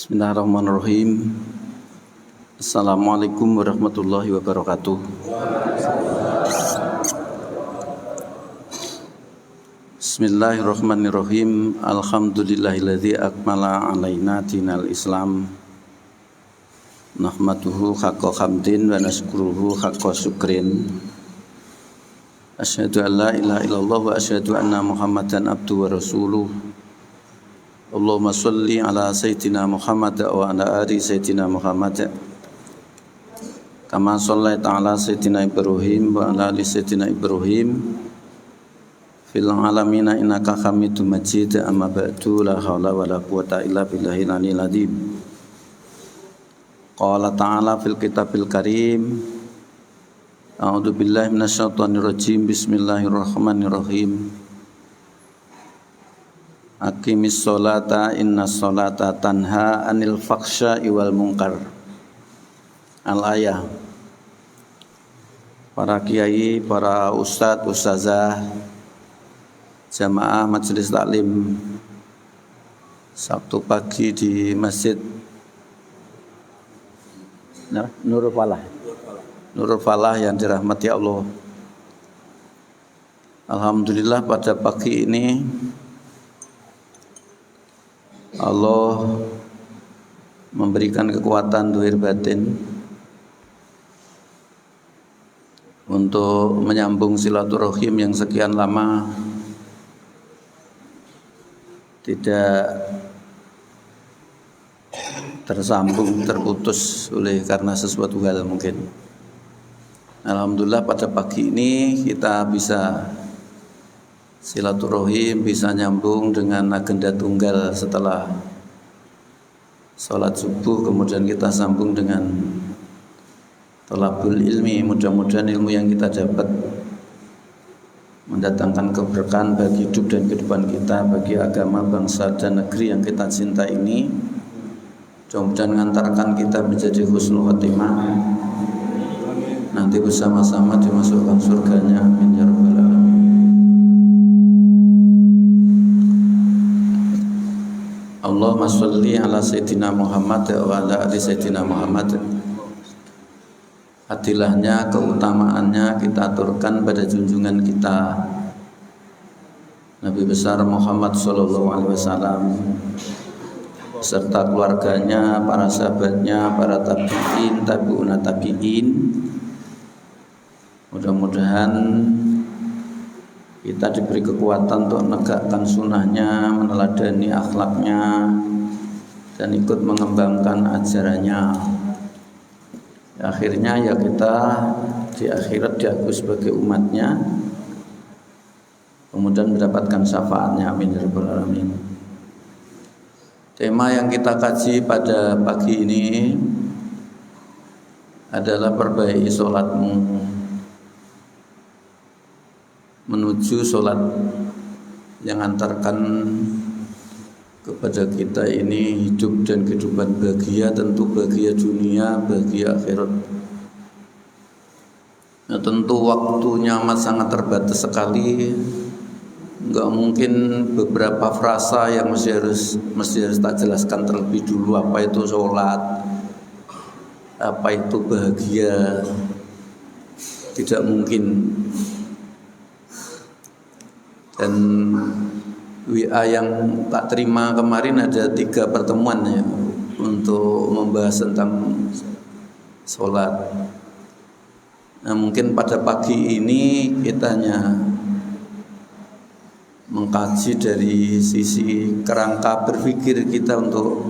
Bismillahirrahmanirrahim. Assalamualaikum warahmatullahi wabarakatuh. Bismillahirrahmanirrahim. Alhamdulillahilladzi akmala alaina dinal Islam. Nahmaduhu haqqa hamdin wa nashkuruhu haqqa syukrin. Asyhadu an la ilaha illallah wa asyhadu anna Muhammadan abduhu wa rasuluh. Allahumma sholli ala sayyidina Muhammad wa ala ali sayyidina Muhammad kama shallaita ala sayyidina Ibrahim wa ala ali sayyidina Ibrahim fil alamina innaka Hamidum Majid. Amma ba'du, la haula wala quwata illa billahil aliyyil azim. Qala ta'ala fil kitabil karim, a'udzu billahi minasyaitonir rajim, bismillahirrahmanirrahim. Aqimis sholata innas sholata tanha anil fakhsya'i wal munkar. Al-ayah. Para kiai, para ustadz, ustazah, jamaah majelis taklim Sabtu pagi di Masjid Nurul Falah. Nurul Falah yang dirahmati Allah. Alhamdulillah pada pagi ini Allah memberikan kekuatan zahir batin untuk menyambung silaturahim yang sekian lama tidak tersambung, terputus karena sesuatu hal mungkin. Alhamdulillah pada pagi ini kita bisa silaturahim, bisa nyambung dengan agenda tunggal setelah sholat subuh, kemudian kita sambung dengan thalabul ilmi. Mudah-mudahan ilmu yang kita dapat mendatangkan keberkahan bagi hidup dan kehidupan kita, bagi agama, bangsa, dan negeri yang kita cinta ini. Mudah-mudahan mengantarkan kita menjadi husnul khotimah, nanti bersama-sama dimasukkan surganya. Amin ya rabbal alamin. Allahumma sholli ala sayyidina Muhammad wa ala ali sayyidina Muhammad. Adilahnya, keutamaannya kita aturkan pada junjungan kita Nabi besar Muhammad sallallahu alaihi wasallam serta keluarganya, para sahabatnya, para tabi'in, tabi'una tabi'in. Mudah-mudahan kita diberi kekuatan untuk menegakkan sunnahnya, meneladani akhlaknya, dan ikut mengembangkan ajarannya. Akhirnya ya kita di akhirat diakui sebagai umatnya, kemudian mendapatkan syafaatnya. Amin ya rabbal alamin. Tema yang kita kaji pada pagi ini adalah perbaiki sholatmu menuju sholat yang antarkan kepada kita ini hidup dan kehidupan bahagia, tentu bahagia dunia, bahagia akhirat. Nah, tentu waktunya amat sangat terbatas sekali. Enggak mungkin beberapa frasa yang mesti harus tak jelaskan terlebih dulu. Apa itu sholat, apa itu bahagia, tidak mungkin. Dan WA yang tak terima kemarin ada 3 pertemuan ya untuk membahas tentang sholat. Nah, mungkin pada pagi ini kita hanya mengkaji dari sisi kerangka berpikir kita untuk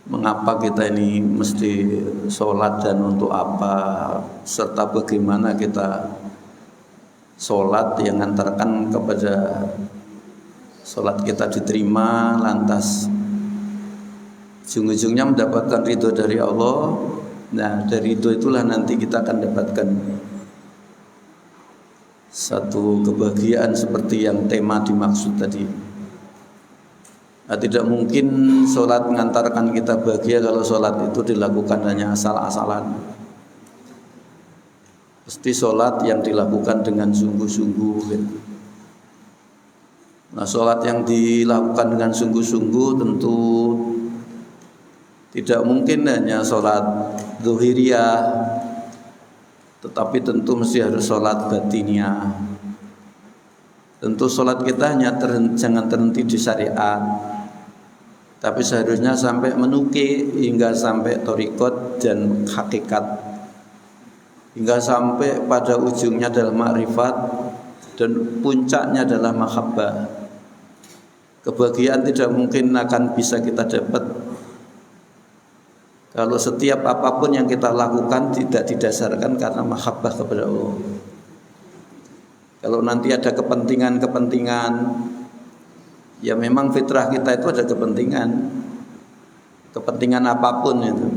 mengapa kita ini mesti sholat dan untuk apa, serta bagaimana kita sholat yang antarkan kepada sholat kita diterima, lantas ujung-ujungnya mendapatkan ridho dari Allah. Nah, dari itulah nanti kita akan dapatkan satu kebahagiaan seperti yang tema dimaksud tadi. Nah, tidak mungkin sholat mengantarkan kita bahagia kalau sholat itu dilakukan hanya asal-asalan. Pasti sholat yang dilakukan dengan sungguh-sungguh. Nah, sholat yang dilakukan dengan sungguh-sungguh tentu Tidak mungkin hanya sholat zuhiriyah, tetapi tentu mesti harus sholat batiniyah. Tentu sholat kita jangan terhenti di syariat, tapi seharusnya sampai menuki hingga sampai thariqat dan hakikat, hingga sampai pada ujungnya adalah ma'rifat dan puncaknya adalah mahabbah. Kebahagiaan tidak mungkin akan bisa kita dapat kalau setiap apapun yang kita lakukan tidak didasarkan karena mahabbah kepada Allah. Kalau nanti ada kepentingan-kepentingan, ya memang fitrah kita itu ada kepentingan apapun itu.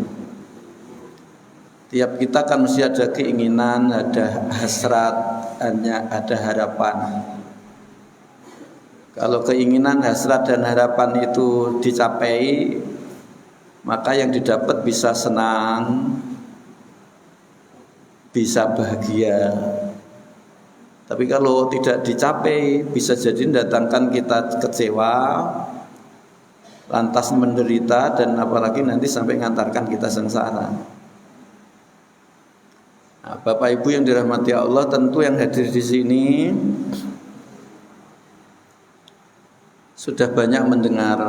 Tiap kita kan mesti ada keinginan, ada hasrat, ada harapan. Kalau keinginan, hasrat dan harapan itu dicapai, maka yang didapat bisa senang, bisa bahagia. Tapi kalau tidak dicapai, bisa jadi mendatangkan kita kecewa, lantas menderita, dan apalagi nanti sampai mengantarkan kita sengsara. Nah, Bapak Ibu yang dirahmati Allah, tentu yang hadir di sini sudah banyak mendengar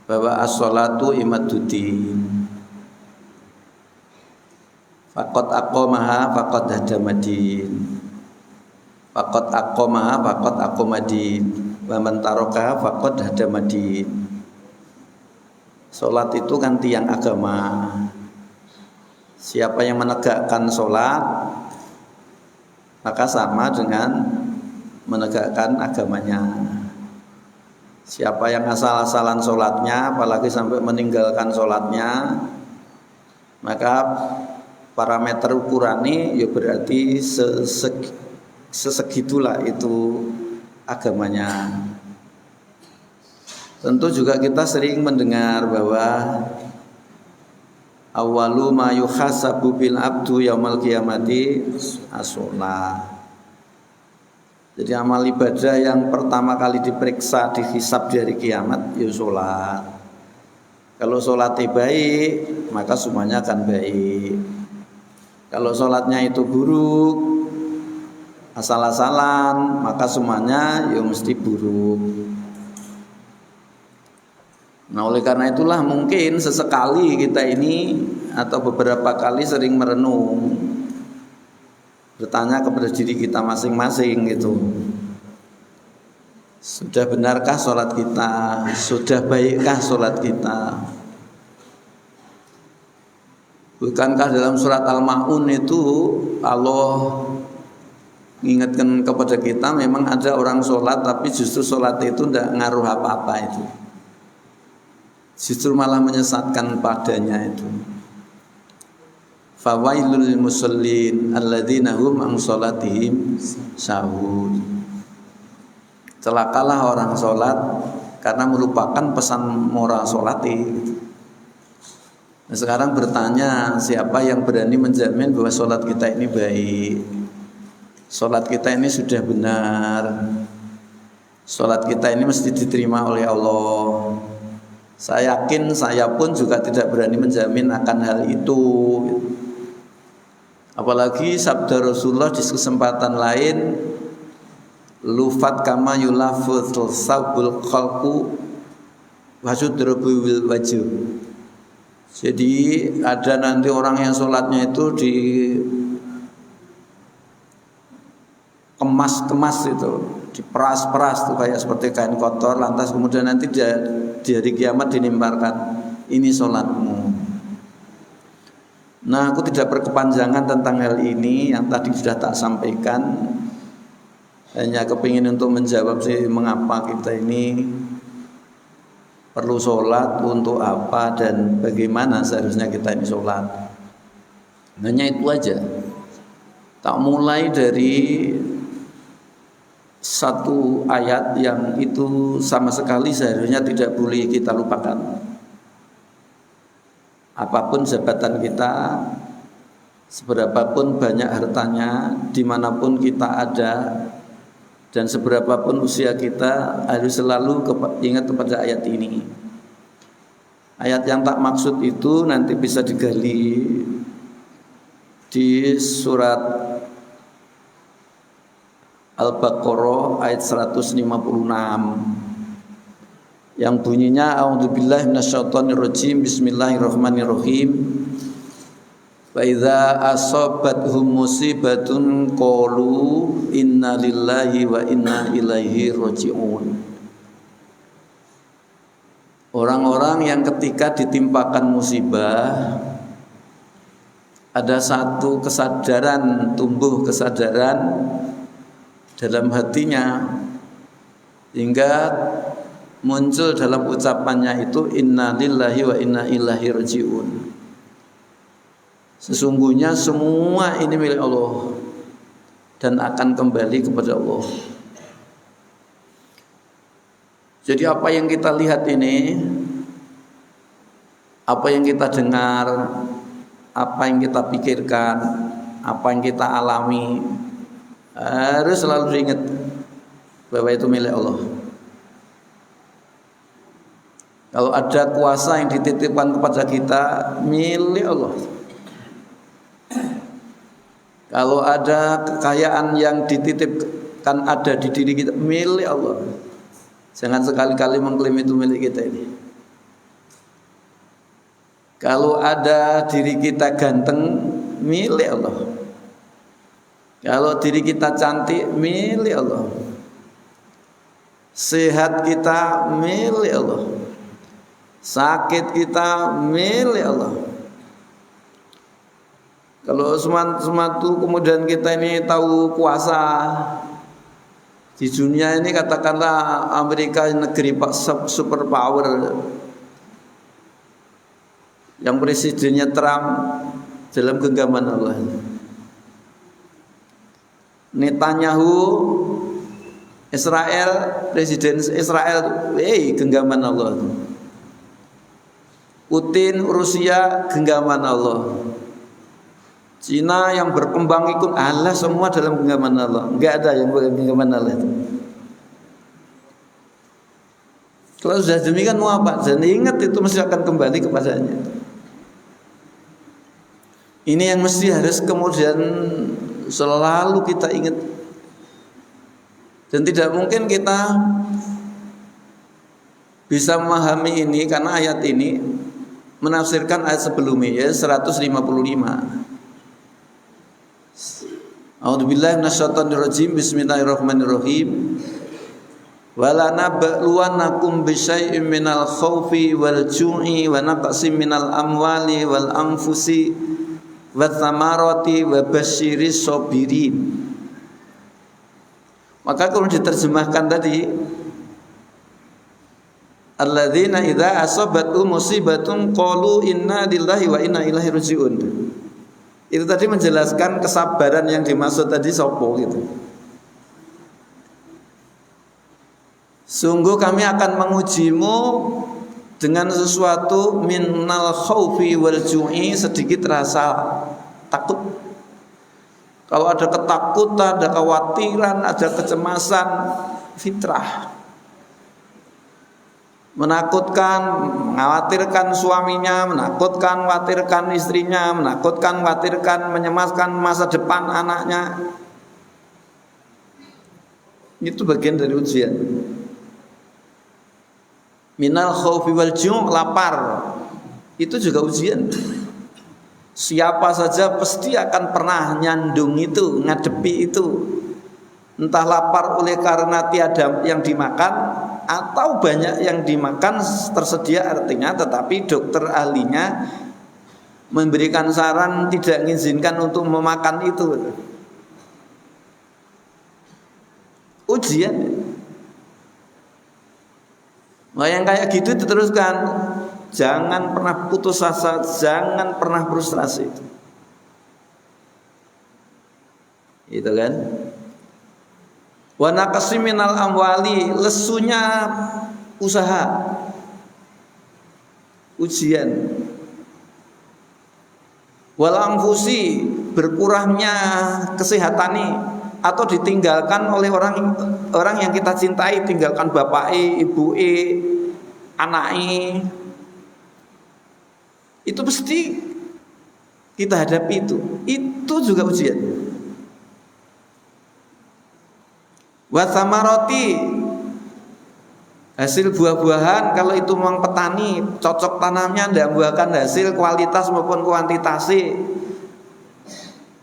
bahwa as-sholatu imaduddin, faqad aqamaha faqad hadamadin, faqad aqamaha faqad aqamadin, wa man tarakaha faqad hadamadin. Salat itu kan tiang agama. Siapa yang menegakkan salat maka sama dengan menegakkan agamanya. Siapa yang asal-asalan sholatnya, apalagi sampai meninggalkan sholatnya, maka parameter ukurannya ya berarti sesegitulah itu agamanya. Tentu juga kita sering mendengar bahwa awwalu ma yuhasabu bil abdu yaumal qiyamati as-shalah. Jadi amal ibadah yang pertama kali diperiksa, dihisab di hari kiamat, ya sholat. Kalau sholatnya baik, maka semuanya akan baik. Kalau sholatnya itu buruk, asal-asalan, maka semuanya ya mesti buruk. Nah, oleh karena itulah mungkin sesekali kita ini atau beberapa kali sering merenung, bertanya kepada diri kita masing-masing gitu. Sudah benarkah sholat kita? Sudah baikkah sholat kita? Bukankah dalam surat Al-Ma'un itu Allah mengingatkan kepada kita memang ada orang sholat tapi justru sholat itu tidak ngaruh apa-apa itu. Justru malah menyesatkan padanya itu. Fawailul musallin alladzina hum an sholatihim sahun. Celakalah orang sholat karena melupakan pesan moral sholatih. Nah, sekarang bertanya, siapa yang berani menjamin bahwa sholat kita ini baik, sholat kita ini sudah benar, sholat kita ini mesti diterima oleh Allah. Saya yakin saya pun juga tidak berani menjamin akan hal itu. Apalagi sabda Rasulullah di kesempatan lain, lufat kama yulafuz sabul khalqu wasudrabu bil wajh. Jadi ada nanti orang yang sholatnya itu di kemas itu, diperas-peras tuh kayak seperti kain kotor, lantas kemudian nanti di hari kiamat dinimbarkan, ini sholatmu. Nah, aku tidak berkepanjangan tentang hal ini yang tadi sudah tak sampaikan. Hanya kepingin untuk menjawab sih mengapa kita ini perlu sholat, untuk apa dan bagaimana seharusnya kita ini sholat. Hanya itu aja. Tak mulai dari satu ayat yang itu sama sekali seharusnya tidak boleh kita lupakan. Apapun jabatan kita, seberapapun banyak hartanya, dimanapun kita ada, dan seberapapun usia kita, harus selalu ingat kepada ayat ini. Ayat yang tak maksud itu nanti bisa digali di surat Al-Baqarah ayat 156 yang bunyinya a'udzubillahi minasyaitonirrajim bismillahirrahmanirrahim wa idza asabathum musibatun qalu inna lillahi wa inna ilaihi raji'un. Orang-orang yang ketika ditimpakan musibah ada satu kesadaran, tumbuh kesadaran dalam hatinya hingga muncul dalam ucapannya itu inna lillahi wa inna ilaihi raji'un. Sesungguhnya semua ini milik Allah dan akan kembali kepada Allah. Jadi apa yang kita lihat ini, apa yang kita dengar, apa yang kita pikirkan, apa yang kita alami, harus selalu diingat bahwa itu milik Allah. Kalau ada kuasa yang dititipkan kepada kita, milik Allah. Kalau ada kekayaan yang dititipkan ada di diri kita, milik Allah. Jangan sekali-kali mengklaim itu milik kita ini. Kalau ada diri kita ganteng, milik Allah. Kalau diri kita cantik, milik Allah. Sehat kita, milik Allah. Sakit kita, milik Allah. Kalau sematu kemudian kita ini tahu kuasa di dunia ini, katakanlah Amerika negeri superpower yang presidennya Trump dalam genggaman Allah. Netanyahu Israel, presiden Israel, genggaman Allah. Putin Rusia, genggaman Allah. Cina yang berkembang ikut Allah, semua dalam genggaman Allah. Enggak ada yang bukan genggaman Allah itu. Kalau sudah demikian mau apa? Dan ingat itu mesti akan kembali kepadanya. Ini yang mesti harus kemudian selalu kita ingat. Dan tidak mungkin kita bisa memahami ini karena ayat ini menafsirkan ayat sebelumnya, ya 155. A'udzubillahi minasyaitonirrajim. Bismillahirrahmanirrahim. Wala nabluwannakum bisyai'im minal khaufi wal ju'i wa naqsim minal amwali wal anfusi wath thamarati wa basyiris sabirin. Maka kalau diterjemahkan tadi, alladzina idza asabatuhum musibatun qalu inna lillahi wa inna ilaihi raji'un. Itu tadi menjelaskan kesabaran yang dimaksud tadi sopo gitu. Sungguh kami akan mengujimu dengan sesuatu minal khaufi wal ju'i, sedikit rasa takut. Kalau ada ketakutan, ada kekhawatiran, ada kecemasan, fitrah. Menakutkan, mengkhawatirkan suaminya, menakutkan, khawatirkan istrinya, menakutkan, khawatirkan, menyemaskan masa depan anaknya. Itu bagian dari ujian. Minal khaufi wal ju', lapar. Itu juga ujian. Siapa saja pasti akan pernah nyandung itu, ngadepi itu. Entah lapar oleh karena tiada yang dimakan atau banyak yang dimakan tersedia artinya, tetapi dokter ahlinya memberikan saran tidak mengizinkan untuk memakan itu. Ujian. Nah, yang kayak gitu diteruskan. Jangan pernah putus asa, jangan pernah frustrasi. Itu kan? Wa naqsim minal amwali, lesunya usaha. Ujian. Wal anfusi, berkurangnya kesehatani atau ditinggalkan oleh orang yang kita cintai, tinggalkan bapake, ibuke, anake. Itu pasti kita hadapi itu. Itu juga ujian. Wa tsamarati, hasil buah-buahan, kalau itu memang petani cocok tanamnya ndak membuahkan hasil kualitas maupun kuantitas.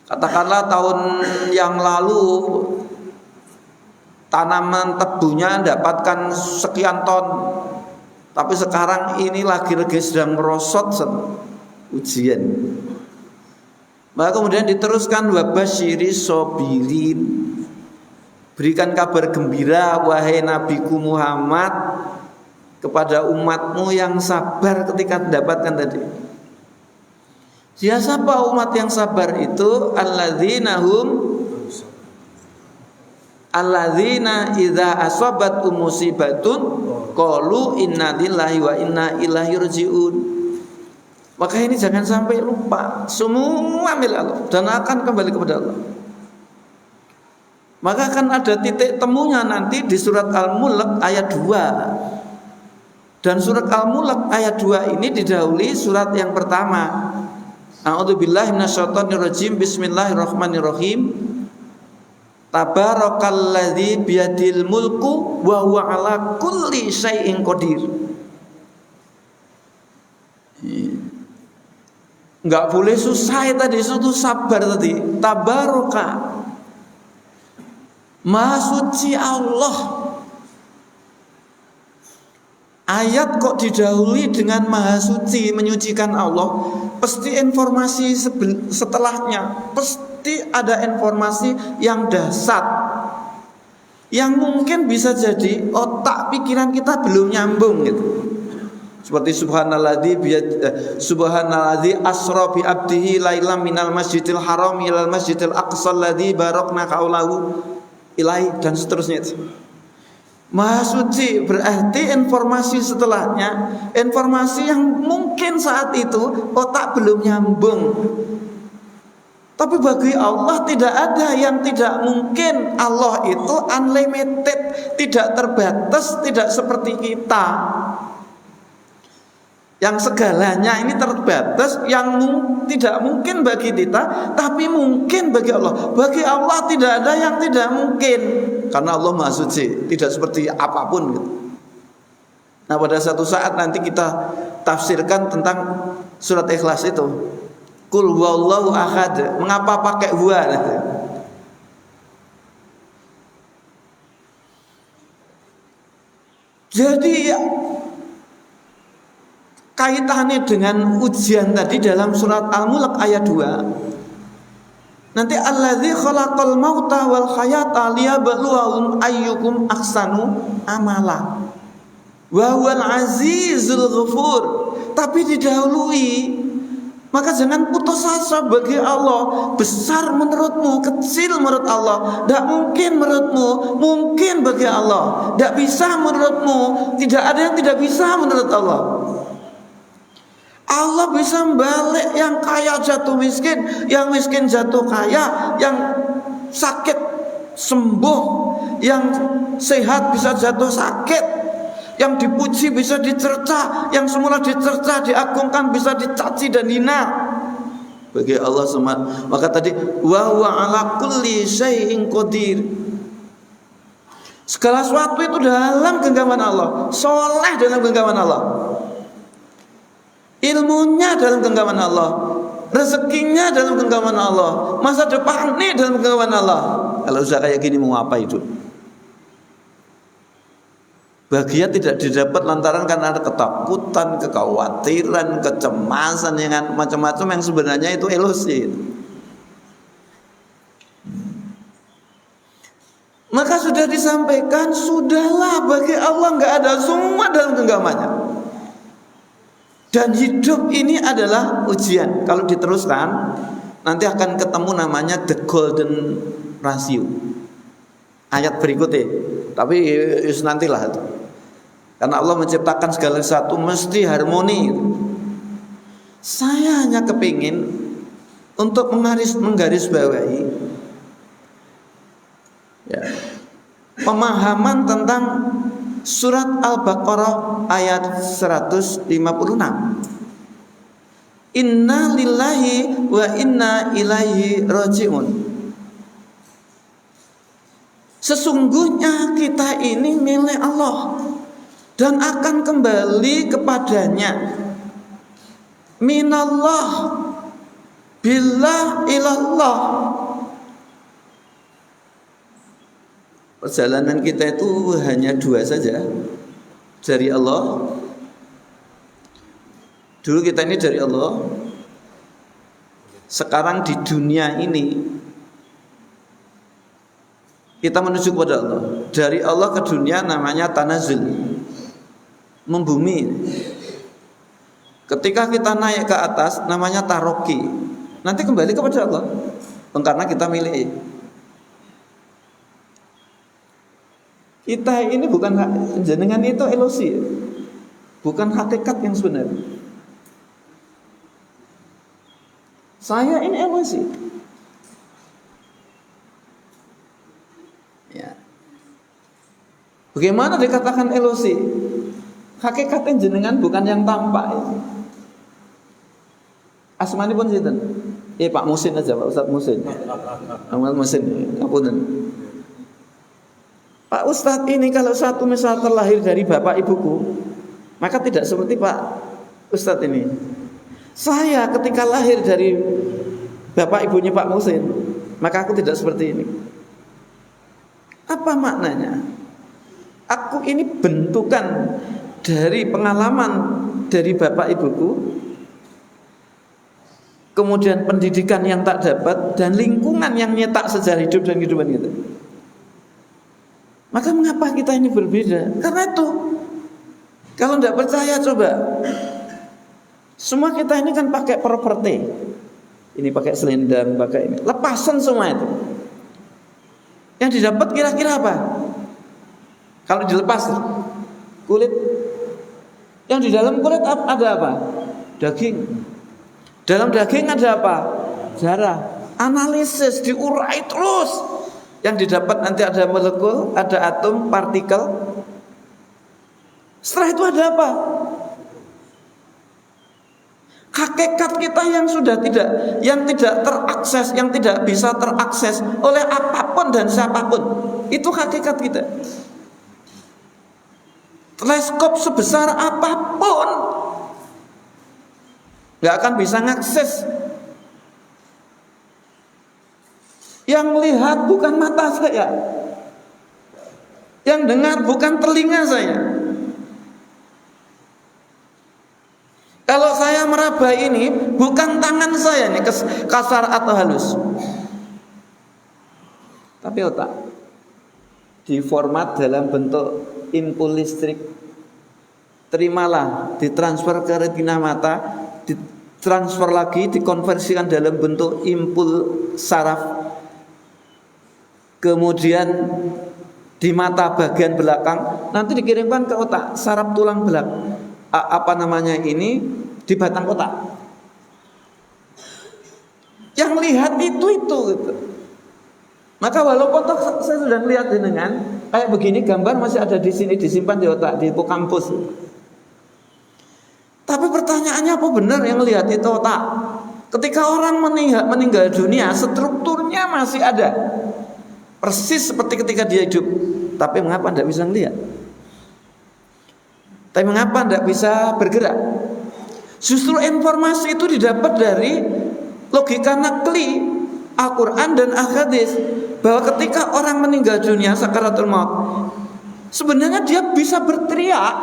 Katakanlah tahun yang lalu tanaman tebunya dapatkan sekian ton, tapi sekarang ini lagi sedang merosot, ujian. Maka kemudian diteruskan wabasyiri sobirin, berikan kabar gembira wahai Nabiku Muhammad kepada umatmu yang sabar ketika mendapatkan tadi. Siapa umat yang sabar itu? Alladzina idza asabat musibatun qalu inna lillahi wa inna ilaihi rajiun. Maka ini jangan sampai lupa, semua milik Allah dan akan kembali kepada Allah. Maka akan ada titik temunya nanti di surat Al-Mulk ayat 2. Dan surat Al-Mulk ayat 2 ini didahului surat yang pertama. A'udzubillahi minasyaitonirrajim. Bismillahirrahmanirrahim. Tabarakalladzi biyadil mulku wa huwa ala kulli syai'in qadir. Enggak boleh susah tadi, itu sabar tadi. Tabaraka, Maha suci Allah. Ayat kok didahului dengan maha suci, menyucikan Allah. Pasti informasi setelahnya, pasti ada informasi yang dahsyat, yang mungkin bisa jadi otak pikiran kita belum nyambung gitu. Seperti subhanalladzi asra bi abdihi lailam minal masjidil haram ilal masjidil aqsal ladzi barakna haulahu ilai, dan seterusnya itu. Maha suci berarti informasi setelahnya, informasi yang mungkin saat itu otak belum nyambung. Tapi bagi Allah tidak ada yang tidak mungkin. Allah itu unlimited, tidak terbatas, tidak seperti kita yang segalanya ini terbatas, yang tidak mungkin bagi kita tapi mungkin bagi Allah. Bagi Allah tidak ada yang tidak mungkin, karena Allah Maha Suci, tidak seperti apapun gitu. Nah, pada satu saat nanti kita tafsirkan tentang surat Ikhlas itu. Qul huwallahu ahad. Mengapa pakai huwa? Jadi kaitannya dengan ujian tadi dalam surat Al-Mulk ayat 2. Nanti alladzi khalaqal mauta wal hayata liyabluwakum ayyukum ahsanu amala. Wa huwal azizul ghafur. Tapi didahului. Maka jangan putus asa bagi Allah. Besar menurutmu, kecil menurut Allah, tidak mungkin menurutmu, mungkin bagi Allah. Tidak bisa menurutmu, tidak ada yang tidak bisa menurut Allah. Allah bisa membalik yang kaya jatuh miskin, yang miskin jatuh kaya, yang sakit sembuh, yang sehat bisa jatuh sakit, yang dipuji bisa dicerca, yang semula dicerca, diagungkan bisa dicaci dan hina. Bagi Allah semua. Maka tadi wa huwa ala kulli syai'in qadir. Segala sesuatu itu dalam genggaman Allah, soleh dalam genggaman Allah. Ilmunya dalam genggaman Allah, rezekinya dalam genggaman Allah, masa depannya dalam genggaman Allah. Kalau usaha kayak gini mau apa itu? Bahagia tidak didapat lantaran karena ada ketakutan, kekhawatiran, kecemasan, yang macam-macam yang sebenarnya itu ilusi. Maka sudah disampaikan, sudahlah, bagi Allah nggak ada, semua dalam genggamannya. Dan hidup ini adalah ujian. Kalau diteruskan nanti akan ketemu namanya the golden ratio. Ayat berikutnya. Tapi nantilah itu. Karena Allah menciptakan segala sesuatu mesti harmoni. Saya hanya kepingin untuk menggarisbawahi pemahaman tentang surat Al-Baqarah ayat 156. Inna lillahi wa inna ilaihi rajiun. Sesungguhnya kita ini milik Allah dan akan kembali kepadanya. Minallah billah ilallah. Perjalanan kita itu hanya dua saja, dari Allah. Dulu kita ini dari Allah. Sekarang di dunia ini kita menuju kepada Allah. Dari Allah ke dunia namanya tanazul, membumi. Ketika kita naik ke atas namanya taroki. Nanti kembali kepada Allah, karena kita milik. Kita ini bukan jenengan itu ilusi, bukan hakikat yang sebenarnya. Saya ini ilusi. Ya. Bagaimana dikatakan ilusi? Hakikatnya jenengan bukan yang tampak. Asmani pun sinten? Pak Musin aja, Pak Ustadz Musin. Amal Musin, ngapunten. Pak Ustadz ini kalau satu misal terlahir dari bapak ibuku, maka tidak seperti Pak Ustadz ini. Saya ketika lahir dari bapak ibunya Pak Musin, maka aku tidak seperti ini. Apa maknanya? Aku ini bentukan dari pengalaman dari bapak ibuku, kemudian pendidikan yang tak dapat, dan lingkungan yang nyetak sejarah hidup dan kehidupan kita. Maka mengapa kita ini berbeda? Karena itu, kalau tidak percaya coba, semua kita ini kan pakai properti, ini pakai selendang, pakai ini, lepasan semua itu. Yang didapat kira-kira apa? Kalau dilepas kulit, yang di dalam kulit ada apa? Daging. Dalam daging ada apa? Darah. Analisis, diurai terus. Yang didapat nanti ada molekul, ada atom, partikel. Setelah itu ada apa? Hakikat kita yang sudah tidak terakses, yang tidak bisa terakses oleh apapun dan siapapun. Itu hakikat kita. Teleskop sebesar apapun nggak akan bisa ngakses. Yang lihat bukan mata saya, yang dengar bukan telinga saya. Kalau saya meraba ini bukan tangan saya nih, kasar atau halus, tapi otak diformat dalam bentuk impul listrik. Terimalah, ditransfer ke retina mata, ditransfer lagi, dikonversikan dalam bentuk impul saraf. Kemudian di mata bagian belakang nanti dikirimkan ke otak, saraf tulang belakang, ini di batang otak. Yang lihat itu gitu. Maka walaupun saya sudah melihat dengan kayak begini, gambar masih ada di sini, disimpan di otak, di hipokampus. Tapi pertanyaannya, apa benar yang lihat itu otak? Ketika orang meninggal dunia, strukturnya masih ada, persis seperti ketika dia hidup. Tapi mengapa tidak bisa melihat? Tapi mengapa tidak bisa bergerak? Justru informasi itu didapat dari logika nakli Al-Quran dan Al-Hadis, bahwa ketika orang meninggal dunia sakaratul maut, sebenarnya dia bisa berteriak,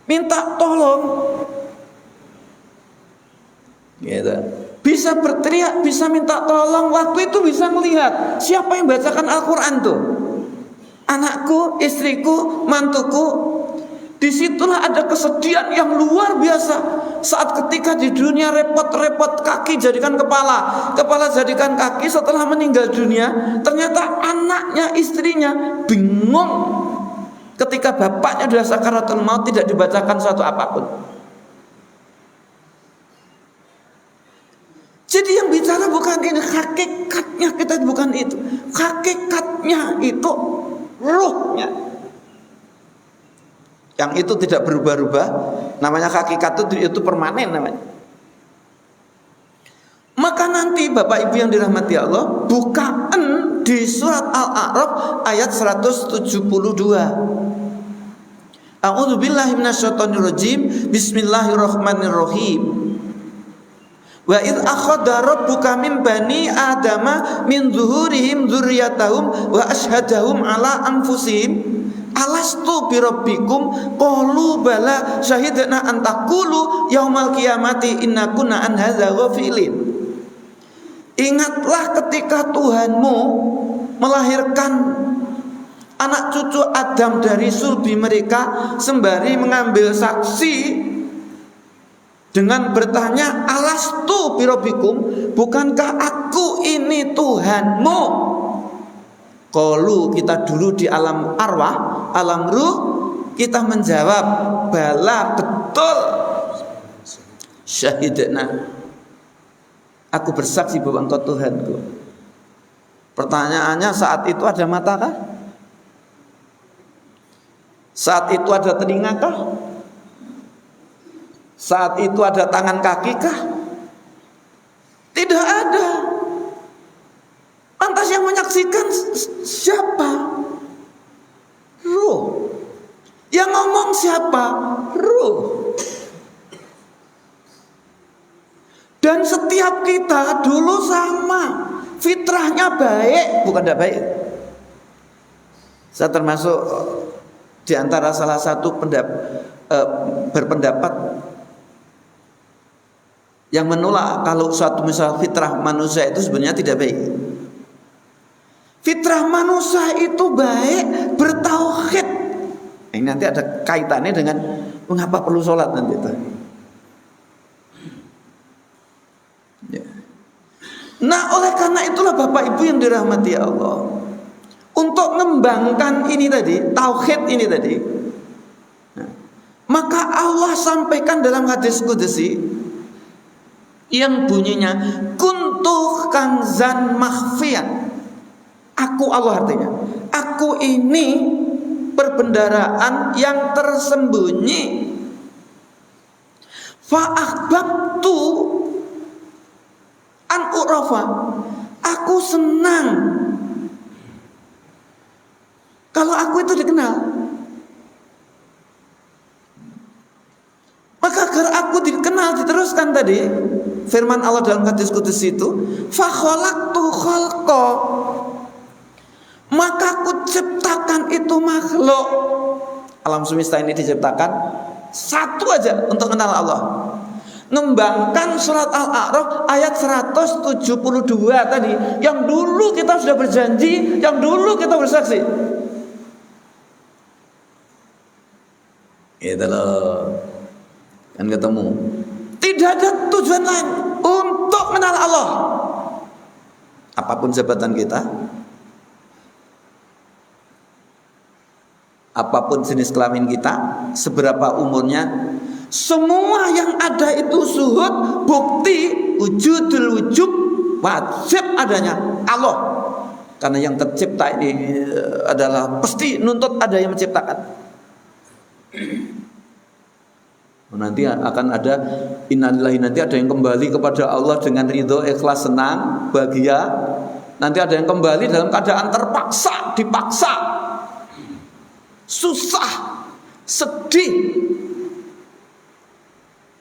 minta tolong, gitu. Bisa berteriak, bisa minta tolong. Waktu itu bisa melihat siapa yang bacakan Al-Quran tuh, anakku, istriku, mantuku. Disitulah ada kesedihan yang luar biasa. Saat ketika di dunia repot-repot, kaki jadikan kepala, kepala jadikan kaki. Setelah meninggal dunia, ternyata anaknya, istrinya bingung ketika bapaknya sudah sakaratul maut, tidak dibacakan suatu apapun. Jadi yang bicara bukan ini, hakikatnya kita bukan itu. Hakikatnya itu ruhnya. yang itu tidak berubah-ubah, namanya hakikat itu permanen namanya. Maka nanti Bapak Ibu yang dirahmati Allah, bukaan di surat Al-A'raf ayat 172. A'udzubillahi minasyaitonirrajim. Bismillahirrahmanirrahim. Wa id akhadha rabbuka min bani adama min zuhurihim dzurriyyatahum wa asyhadahum ala anfusihim alastu birabbikum qalu bala syahidna an taqulu yaumal qiyamati inna kunna an hadza ghafilin. Ingatlah ketika Tuhanmu melahirkan anak cucu Adam dari sulbi mereka sembari mengambil saksi dengan bertanya, alastu birabbikum, bukankah aku ini Tuhanmu? Qalu, kita dulu di alam arwah, alam ruh, kita menjawab, bala, betul. Syahidna, aku bersaksi bahwa engkau Tuhanku. Pertanyaannya, saat itu ada mata kah? Saat itu ada telinga kah? Saat itu ada tangan kaki kah? Tidak ada. Lantas yang menyaksikan siapa? Ruh. Yang ngomong siapa? Ruh. Dan setiap kita dulu sama, fitrahnya baik, bukan tidak baik. Saya termasuk di antara salah satu berpendapat yang menolak kalau suatu misal fitrah manusia itu sebenarnya tidak baik. Fitrah manusia itu baik, bertauhid. Ini nanti ada kaitannya dengan mengapa perlu sholat nanti itu. Ya. Nah, oleh karena itulah Bapak Ibu yang dirahmati Allah, untuk mengembangkan ini tadi, tauhid ini tadi, nah, maka Allah sampaikan dalam hadis qudsi yang bunyinya kuntu kanzan makhfiyan. Aku Allah artinya, aku ini perbendaraan yang tersembunyi. Fa ahbabtu an urafa, aku senang kalau aku itu dikenal. Maka agar aku dikenal, diteruskan tadi firman Allah dalam hadis qudsi itu, fa khalaqtu khalqa, maka aku ciptakan itu makhluk. Alam semesta ini diciptakan satu aja untuk kenal Allah. Ngembangkan surat Al-A'raf ayat 172 tadi, yang dulu kita sudah berjanji, yang dulu kita bersaksi. Itu loh, kan ketemu. Tidak ada tujuan lain untuk mengenal Allah. Apapun jabatan kita, apapun jenis kelamin kita, seberapa umurnya, semua yang ada itu suhud, bukti, wujudul wujud, wajib adanya Allah. Karena yang tercipta ini adalah pasti nuntut ada yang menciptakan. Nanti akan ada innalillahi, nanti ada yang kembali kepada Allah dengan ridho, ikhlas, senang, bahagia. Nanti ada yang kembali dalam keadaan terpaksa, dipaksa, susah, sedih,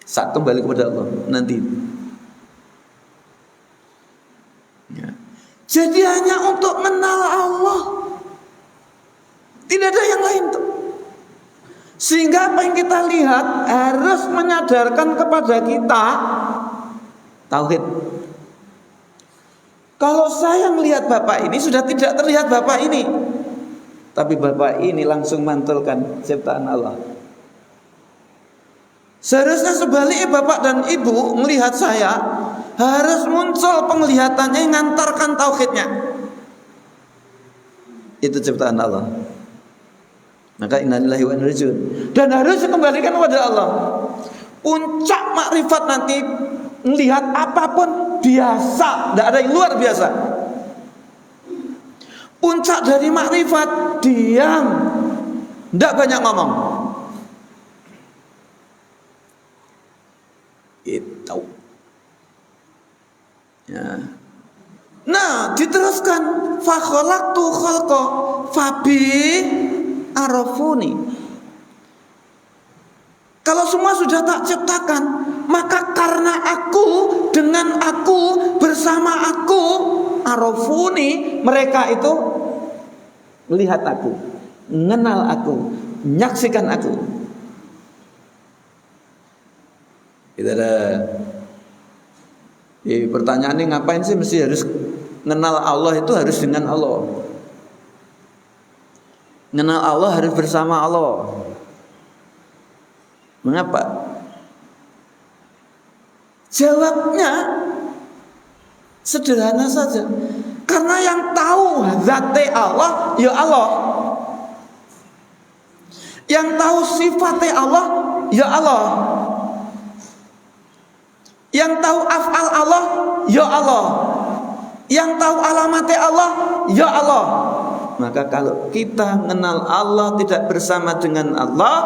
saat kembali kepada Allah nanti. Ya. Jadi hanya untuk mengenal Allah, tidak ada yang lain tuh. Sehingga apa yang kita lihat harus menyadarkan kepada kita tauhid. Kalau saya melihat Bapak ini sudah tidak terlihat Bapak ini, tapi Bapak ini langsung mantulkan ciptaan Allah. Seharusnya sebaliknya Bapak dan Ibu melihat saya harus muncul penglihatannya yang ngantarkan tauhidnya. Itu ciptaan Allah. Maka innalillahi wa inna ilaihi raji'un. Dan harus dikembalikan kepada Allah. Puncak makrifat nanti melihat apapun biasa, tidak ada yang luar biasa. Puncak dari makrifat diam, tidak banyak ngomong. Ya. Nah, diteruskan fa khalaqtu khalqa fabi arafuni. Kalau semua sudah tak ciptakan, maka karena aku, dengan aku, bersama aku, arafuni, mereka itu melihat aku, mengenal aku, menyaksikan aku. Itu ada. Pertanyaan ini ngapain sih mesti harus kenal Allah, itu harus dengan Allah. Kenal Allah harus bersama Allah. Mengapa? Jawabnya sederhana saja. Karena yang tahu zat Allah ya Allah. Yang tahu sifat Allah ya Allah. Yang tahu af'al Allah ya Allah. Yang tahu alamat Allah ya Allah. Maka kalau kita mengenal Allah tidak bersama dengan Allah,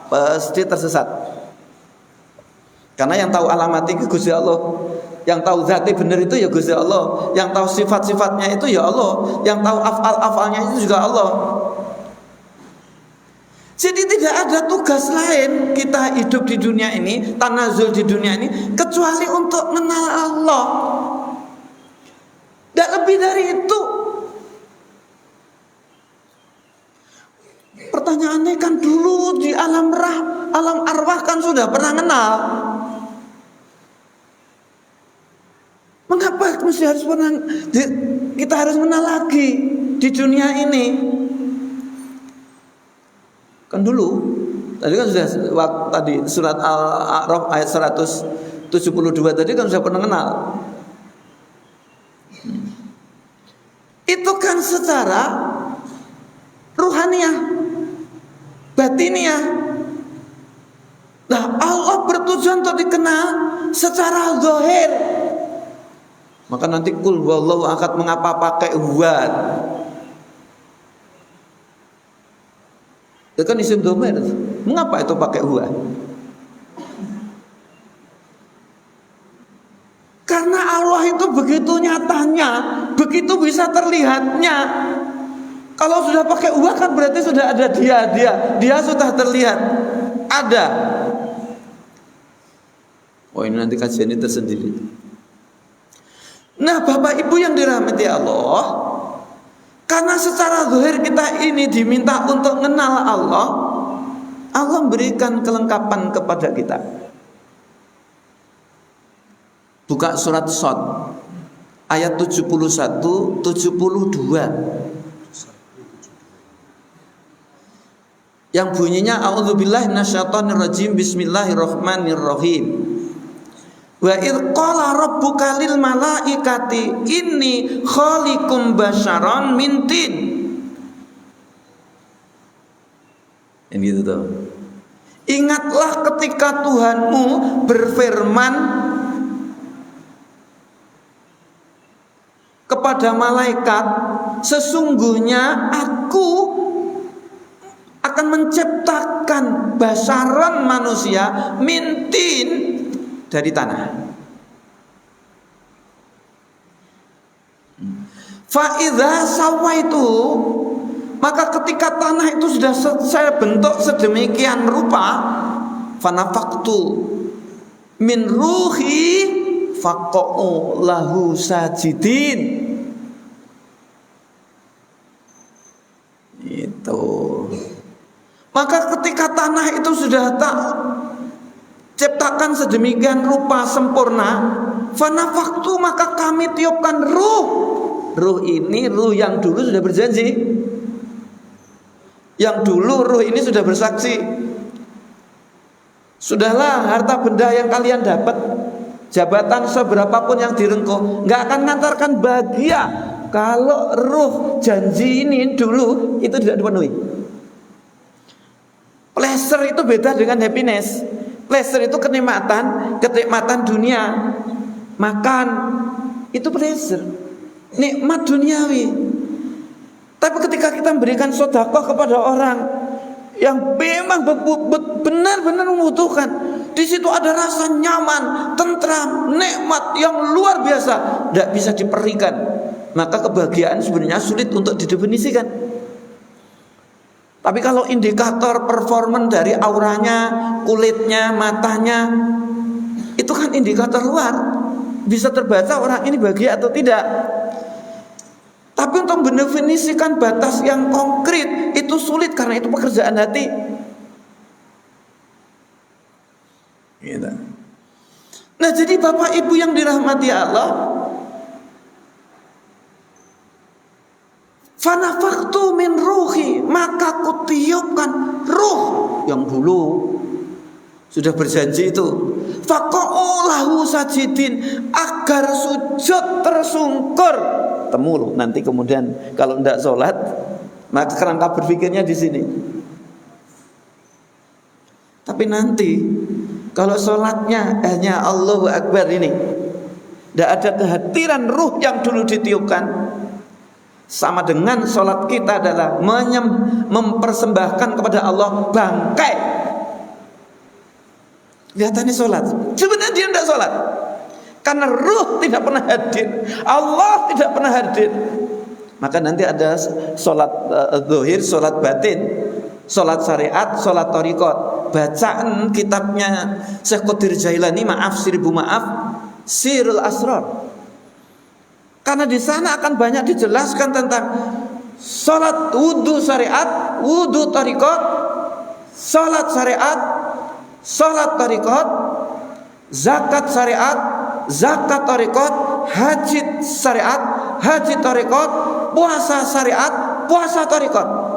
pasti tersesat. Karena yang tahu alamat itu Gusti Allah, yang tahu zati benar itu ya Gusti Allah, yang tahu sifat-sifatnya itu ya Allah, yang tahu af'al-af'alnya itu juga Allah. Jadi tidak ada tugas lain kita hidup di dunia ini, tanazul di dunia ini, kecuali untuk mengenal Allah. Tidak lebih dari itu. Pertanyaannya kan dulu di alam arwah kan sudah pernah kenal. Mengapa mesti harus kita harus mengenal lagi di dunia ini? Kan dulu tadi kan sudah tadi surat Al-A'raf ayat 172 tadi kan sudah pernah kenal. Itu kan secara ruhaniyah, batiniah. Nah, Allah bertujuan untuk dikenal secara zahir. Maka nanti kul wallahu ahad mengapa pakai huwa? Itu kan isim dhamir. Mengapa itu pakai huwa? Karena Allah itu begitu nyatanya, begitu bisa terlihatnya. Kalau sudah pakai huwa kan berarti sudah ada dia sudah terlihat, ada. Oh, ini nanti kajian ini tersendiri. Nah, Bapak Ibu yang dirahmati Allah, karena secara zahir kita ini diminta untuk mengenal Allah, Allah memberikan kelengkapan kepada kita. Buka surat Shad ayat 71 72. Yang bunyinya a'udzubillahi minasyaitonirrajim bismillahirrahmanirrahim. Wa idz qala rabbuka lil malaikati inni khaliqum basyaran min tin. Ini gitu tuh. Ingatlah ketika Tuhanmu berfirman kepada malaikat, sesungguhnya aku akan menciptakan basyaran manusia mintin dari tanah. Fa'idha sawaitu, maka ketika tanah itu sudah saya bentuk sedemikian rupa, fanafaktu min ruhi faqa'u lahu sajidin. Itu. Maka ketika tanah itu sudah tak ciptakan sedemikian rupa sempurna, fanafaktu, maka kami tiupkan ruh. Ruh ini ruh yang dulu sudah berjanji. Yang dulu ruh ini sudah bersaksi. Sudahlah, harta benda yang kalian dapat, jabatan seberapapun yang direngkuh, nggak akan mengantarkan bahagia kalau ruh janji ini dulu itu tidak dipenuhi. Pleasure itu beda dengan happiness. Pleasure itu kenikmatan dunia. Makan itu pleasure, nikmat duniawi. Tapi ketika kita memberikan sedekah kepada orang yang memang benar-benar membutuhkan, Di situ ada rasa nyaman, tentram, nikmat yang luar biasa, tidak bisa diperikan. Maka kebahagiaan sebenarnya sulit untuk didefinisikan. Tapi kalau indikator performan dari auranya, kulitnya, matanya, itu kan indikator luar, bisa terbaca orang ini bahagia atau tidak. Tapi untuk mendefinisikan batas yang konkret itu sulit, karena itu pekerjaan hati. Gitu. Nah, jadi Bapak Ibu yang dirahmati Allah, fanafaktu min ruhi, maka kutiupkan ruh yang dulu sudah berjanji itu, faqa'ulahu sajidin, agar sujud tersungkur. Temu loh, nanti kemudian kalau tidak sholat, maka kerangka berpikirnya di sini. Tapi nanti kalau sholatnya hanya Allahu Akbar ini, tidak ada kehadiran ruh yang dulu ditiupkan, sama dengan sholat kita adalah mempersembahkan kepada Allah bangkai. Lihatannya sholat, sebenarnya dia tidak sholat, karena ruh tidak pernah hadir, Allah tidak pernah hadir. Maka nanti ada sholat zuhir, sholat batin, sholat syariat, sholat thariqat. Bacaan kitabnya Syekh Qadir Jailani, maaf seribu maaf, Sirul Asrar. Karena di sana akan banyak dijelaskan tentang sholat wudhu syariat, wudhu thariqat, sholat syariat, sholat thariqat, zakat syariat, zakat thariqat, haji syariat, haji thariqat, puasa syariat, puasa thariqat.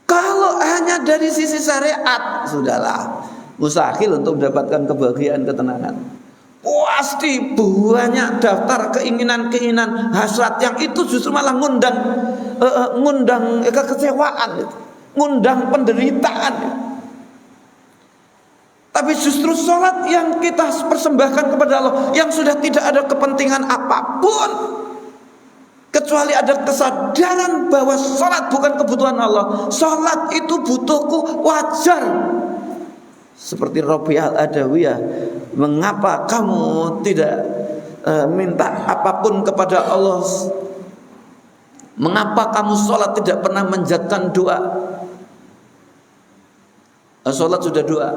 Kalau hanya dari sisi syariat, sudahlah, mustahil untuk mendapatkan kebahagiaan, ketenangan. Pasti banyak daftar keinginan-keinginan, hasrat yang itu justru malah ngundang kekecewaan, ngundang penderitaan. Tapi justru sholat yang kita persembahkan kepada Allah, yang sudah tidak ada kepentingan apapun, kecuali ada kesadaran bahwa sholat bukan kebutuhan Allah. Sholat itu butuhku, wajar. Seperti Rabi'ah Al-Adawiyah, mengapa kamu tidak minta apapun kepada Allah? Mengapa kamu sholat tidak pernah menjadikan doa? Sholat sudah doa.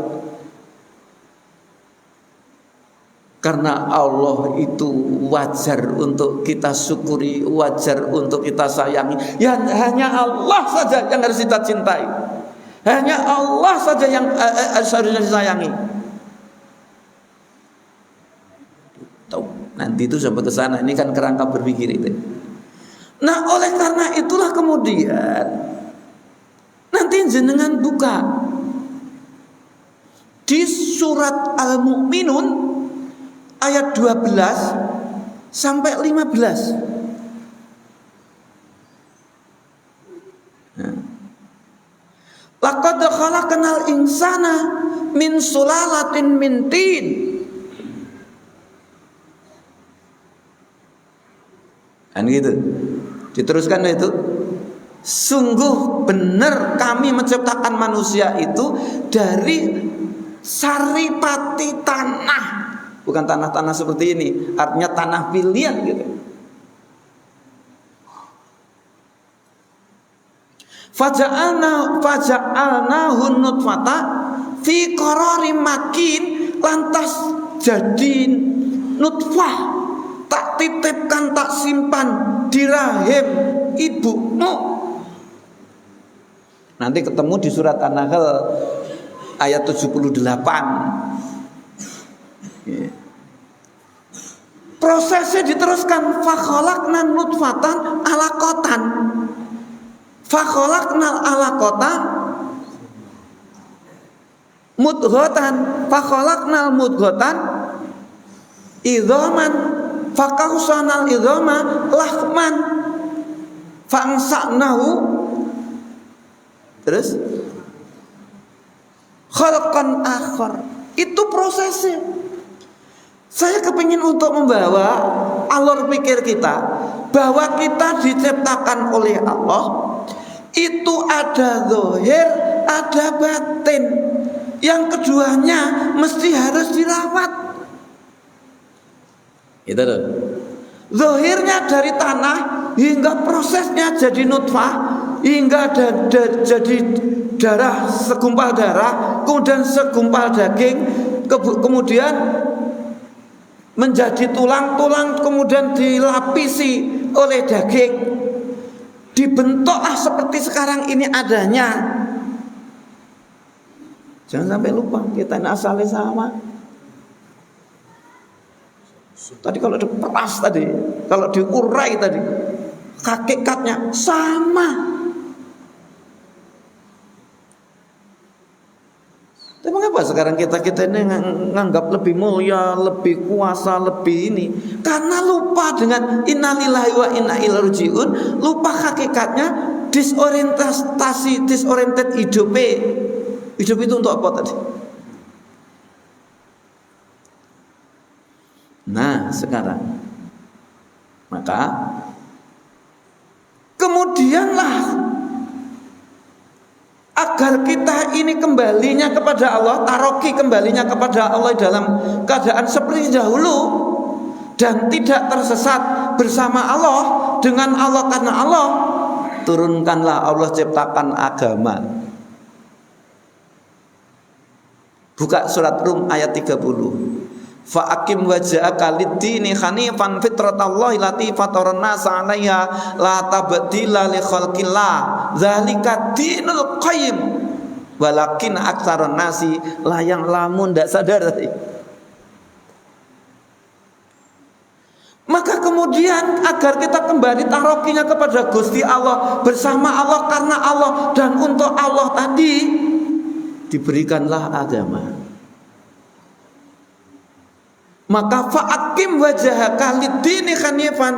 Karena Allah itu wajar untuk kita syukuri, wajar untuk kita sayangi. Ya, hanya Allah saja yang harus kita cintai, hanya Allah saja yang harusnya disayangi. Tahu, nanti itu sampai ke sana. Ini kan kerangka berpikir itu. Nah, oleh karena itulah kemudian nanti jenengan buka di surat Al-Mu'minun ayat 12 sampai 15. Laqad khalaqnal insana min sulalatin min tin. Kan gitu. Diteruskan itu, sungguh benar kami menciptakan manusia itu dari saripati tanah. Bukan tanah-tanah seperti ini, artinya tanah pilihan gitu. Faja'alnahu nutfata fi qararim makin, lantas jadi nutfah, tak titipkan, tak simpan di rahim ibumu. Nanti ketemu di surat An-Nahl ayat 78. Prosesnya diteruskan, fakholakna nutfatan alaqatan, fakholakna alaqatan mudghatan, fakholakna mudghatan idhoman, fakausanal idhoma lahman, fangsaknahu, terus khalqan akhar. Itu prosesnya. Saya kepingin untuk membawa alur pikir kita bahwa kita diciptakan oleh Allah itu ada zahir, ada batin. Yang keduanya mesti harus dirawat. Itu loh. Zahirnya dari tanah hingga prosesnya jadi nutfah, hingga jadi darah, segumpal darah, kemudian segumpal daging, kemudian menjadi tulang-tulang, kemudian dilapisi oleh daging, dibentuklah seperti sekarang ini adanya. Jangan sampai lupa kita ini asalnya sama. Tadi kalau diperas tadi, kalau diurai tadi, hakikatnya sama. Tapi mengapa sekarang kita ini nganggap lebih mulia, lebih kuasa, lebih ini? Karena lupa dengan innalillahi wa inna ilaihi rajiun, lupa hakikatnya, disoriented hidup. Hidup itu untuk apa tadi? Nah sekarang, maka kemudianlah agar kita ini kembalinya kepada Allah, taroki kembalinya kepada Allah dalam keadaan seperti dahulu dan tidak tersesat bersama Allah, dengan Allah, karena Allah, turunkanlah, Allah ciptakan agama. Buka surat Rum ayat 30. Fa'akim wajhaka lid-dini hanifan fitratallahi lati fataran nasa 'alaiha la tabdila li khalqillah dzalika dinul qayyim walakin aktsaran nasi la ya'lamun. Ndak sadar tadi. Maka kemudian agar kita kembali tarokinya kepada Gusti Allah, bersama Allah, karena Allah dan untuk Allah tadi, diberikanlah agama. Maka fa'akim wajhaka lid-dini hanifan,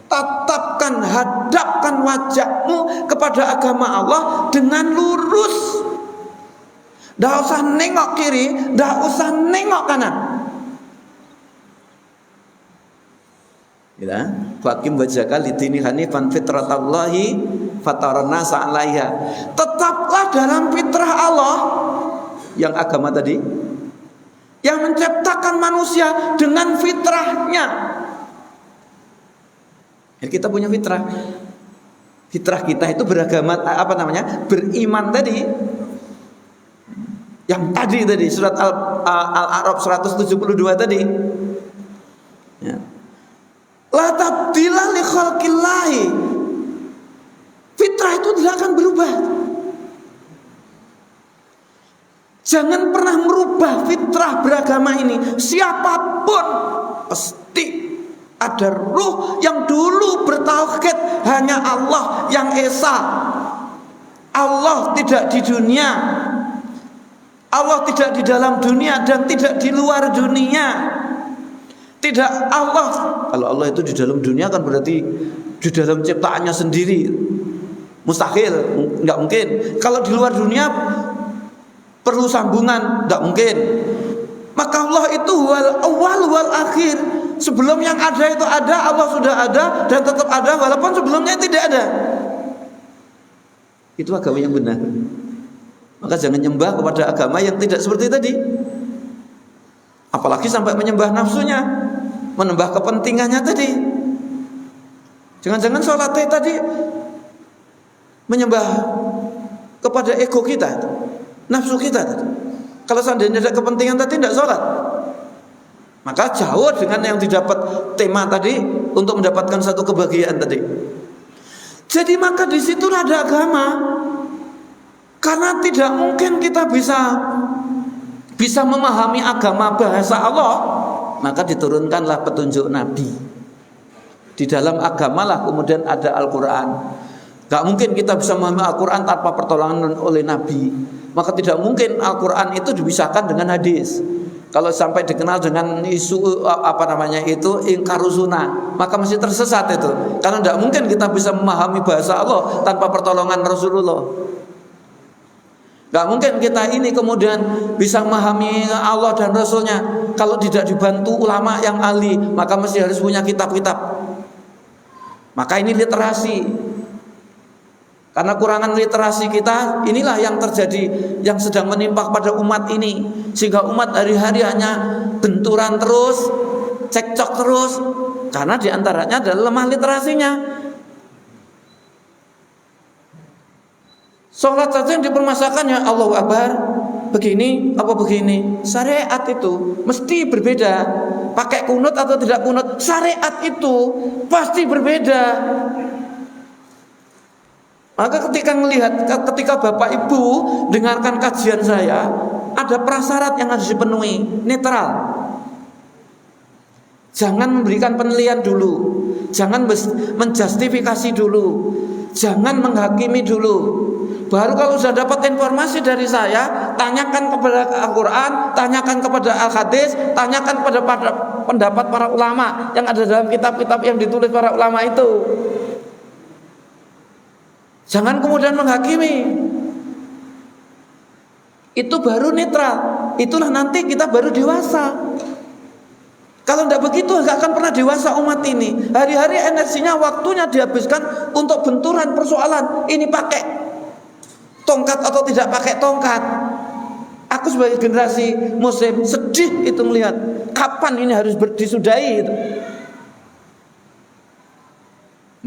tatapkan, hadapkan wajahmu kepada agama Allah dengan lurus. Ndak usah nengok kiri, ndak usah nengok kanan. Ya, fa'akim wajhaka lid-dini hanifan fitratallahi fataran nasa 'alaiha. Tetaplah dalam fitrah Allah, yang agama tadi, yang menciptakan manusia dengan fitrahnya. Ya, kita punya fitrah. Fitrah kita itu beragama, beriman tadi. Yang tadi surat Al-A'raf 172 tadi. Ya. La tabdila li khalqillahi. Fitrah itu tidak akan berubah. Jangan pernah merubah fitrah beragama ini. Siapapun pasti ada ruh yang dulu bertauhid hanya Allah yang esa. Allah tidak di dunia, Allah tidak di dalam dunia dan tidak di luar dunia. Tidak Allah. Kalau Allah itu di dalam dunia kan berarti di dalam ciptaannya sendiri. Mustahil, nggak mungkin. Kalau di luar dunia perlu sambungan, tidak mungkin. Maka Allah itu wal awal wal akhir. Sebelum yang ada itu ada, Allah sudah ada dan tetap ada walaupun sebelumnya tidak ada. Itu agama yang benar. Maka jangan nyembah kepada agama yang tidak seperti tadi. Apalagi sampai menyembah nafsunya, menambah kepentingannya tadi. Jangan-jangan sholat tadi menyembah kepada ego kita, nafsu kita tadi. Kalau seandainya ada kepentingan tadi tidak sholat. Maka jauh dengan yang didapat tema tadi untuk mendapatkan satu kebahagiaan tadi. Jadi maka di situ ada agama. Karena tidak mungkin kita bisa memahami agama bahasa Allah, maka diturunkanlah petunjuk Nabi. Di dalam agamalah kemudian ada Al-Quran. Gak mungkin kita bisa memahami Al-Quran tanpa pertolongan oleh Nabi. Maka tidak mungkin Al-Quran itu dipisahkan dengan hadis. Kalau sampai dikenal dengan isu ingkarus sunnah, maka masih tersesat itu. Karena tidak mungkin kita bisa memahami bahasa Allah tanpa pertolongan Rasulullah. Gak mungkin kita ini kemudian bisa memahami Allah dan Rasulnya kalau tidak dibantu ulama yang ahli. Maka masih harus punya kitab-kitab. Maka ini literasi. Karena kurangan literasi kita, inilah yang terjadi, yang sedang menimpa pada umat ini. Sehingga umat hari-hari hanya benturan terus, cekcok terus, karena diantaranya adalah lemah literasinya. Sholat saja yang dipermasalahkan, ya Allahu Akbar, begini apa begini. Syariat itu mesti berbeda. Pakai kunut atau tidak kunut, syariat itu pasti berbeda. Maka ketika Bapak Ibu dengarkan kajian saya, ada prasyarat yang harus dipenuhi, netral. Jangan memberikan penilaian dulu, jangan menjustifikasi dulu, jangan menghakimi dulu. Baru kalau sudah dapat informasi dari saya, tanyakan kepada Al-Quran, tanyakan kepada Al-Hadis, tanyakan kepada pendapat para ulama yang ada dalam kitab-kitab yang ditulis para ulama itu. Jangan kemudian menghakimi. Itu baru netral. Itulah nanti kita baru dewasa. Kalau tidak begitu nggak akan pernah dewasa umat ini. Hari-hari energinya, waktunya dihabiskan untuk benturan persoalan. Ini pakai tongkat atau tidak pakai tongkat. Aku sebagai generasi muslim sedih itu melihat kapan ini harus disudahi itu.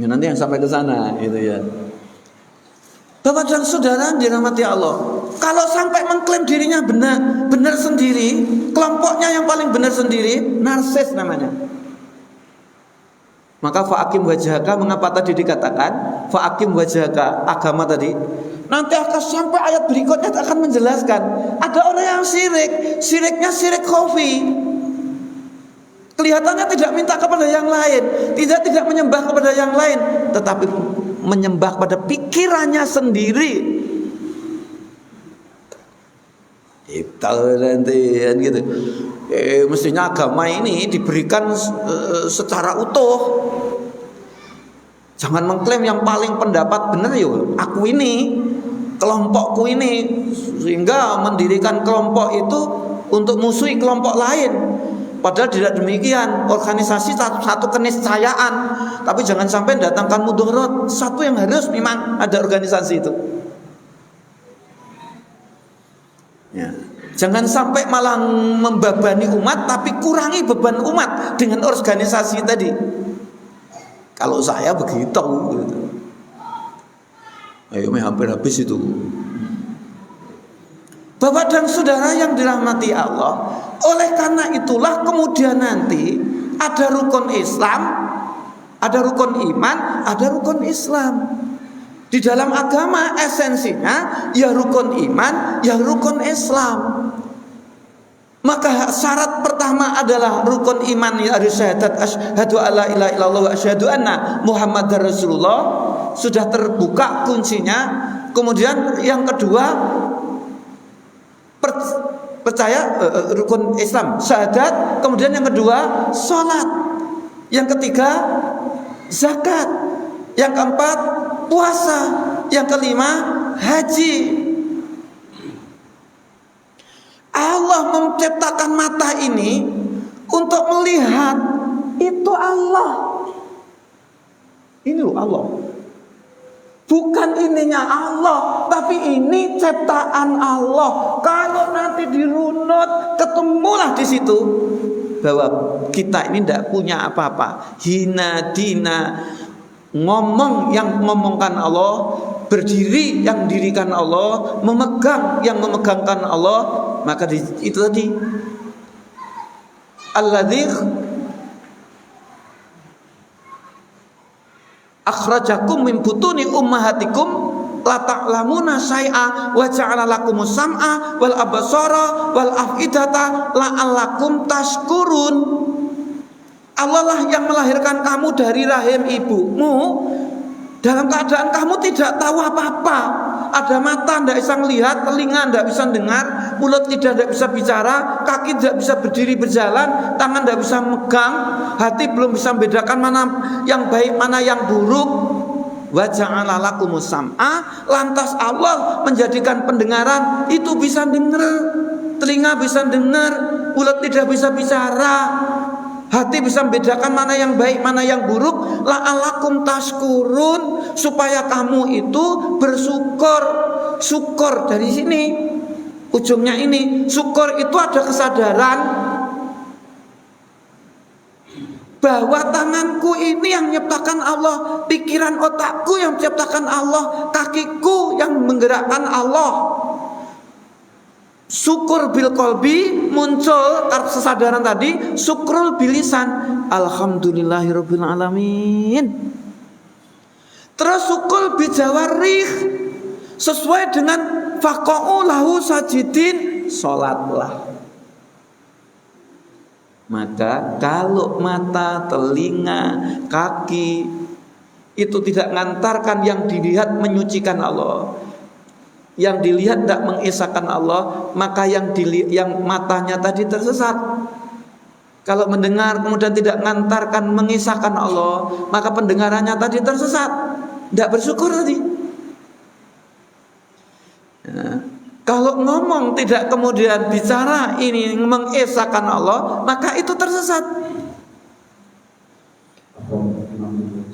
Ini nanti yang sampai ke sana itu ya. Bapak dan saudara dirahmati Allah, kalau sampai mengklaim dirinya benar sendiri, kelompoknya yang paling benar sendiri, narsis namanya. Maka fa'akim wajhaka, mengapa tadi dikatakan fa'akim wajhaka, agama tadi? Nanti akan sampai ayat berikutnya akan menjelaskan. Ada orang yang siriknya sirik khafi. Kelihatannya tidak minta kepada yang lain, tidak menyembah kepada yang lain, tetapi menyembah pada pikirannya sendiri. Itu nanti gitu. Mestinya agama ini diberikan secara utuh. Jangan mengklaim yang paling pendapat benar yo, aku ini, kelompokku ini, sehingga mendirikan kelompok itu untuk musuhi kelompok lain. Padahal tidak demikian. Organisasi satu keniscayaan, tapi jangan sampai datangkan mudarat. Satu yang harus memang ada organisasi itu. Ya. Jangan sampai malah membebani umat, tapi kurangi beban umat dengan organisasi tadi. Kalau saya begitu, gitu. Ayo, hampir habis itu. Bapak dan saudara yang dirahmati Allah, oleh karena itulah kemudian nanti ada rukun Islam, ada rukun iman, ada rukun Islam. Di dalam agama esensinya ya rukun iman, ya rukun Islam. Maka syarat pertama adalah rukun iman, ya syahadat asyhadu alla ilaha illallah wa asyhadu anna Muhammadar Rasulullah, sudah terbuka kuncinya. Kemudian yang kedua percaya rukun Islam, syahadat. Kemudian yang kedua salat, yang ketiga zakat, yang keempat puasa, yang kelima haji. Allah menciptakan mata ini untuk melihat itu Allah. Ini loh Allah. Bukan ininya Allah, tapi ini ciptaan Allah. Kalau nanti dirunut, ketemulah di situ bahwa kita ini tidak punya apa-apa. Hina dina, ngomong yang ngomongkan Allah, berdiri yang dirikan Allah, memegang yang memegangkan Allah. Maka itu tadi alladzi akhrajakum min butuni ummahatikum la ta'lamuna syai'a wa ja'ala lakumus sam'a wal absara wal afidata la'allakum tashkurun. Allah lah yang melahirkan kamu dari rahim ibumu dalam keadaan kamu tidak tahu apa-apa. Ada mata tidak bisa melihat, telinga tidak bisa dengar, mulut tidak bisa bicara, kaki tidak bisa berdiri berjalan, tangan tidak bisa megang, hati belum bisa membedakan mana yang baik mana yang buruk. Wa ja'ala lakumus sam'a, lantas Allah menjadikan pendengaran itu bisa dengar, telinga bisa dengar, mulut tidak bisa bicara. Hati bisa membedakan mana yang baik, mana yang buruk. La'alakum tashkurun, supaya kamu itu bersyukur. Syukur dari sini, ujungnya ini. Syukur itu ada kesadaran bahwa tanganku ini yang menciptakan Allah, pikiran otakku yang menciptakan Allah, kakiku yang menggerakkan Allah. Syukur bil qalbi, muncul kesadaran tadi. Syukrul bilisan, alhamdulillahirabbil alamin. Terus syukur bijawarih, sesuai dengan faqa'u lahu sajidin, salatlah. Maka kalau mata, telinga, kaki itu tidak mengantarkan yang dilihat menyucikan Allah, yang dilihat tidak mengesahkan Allah, maka yang matanya tadi tersesat. Kalau mendengar kemudian tidak mengantarkan mengesahkan Allah, maka pendengarannya tadi tersesat, tidak bersyukur tadi. Nah, kalau ngomong tidak kemudian bicara ini mengesahkan Allah, maka itu tersesat.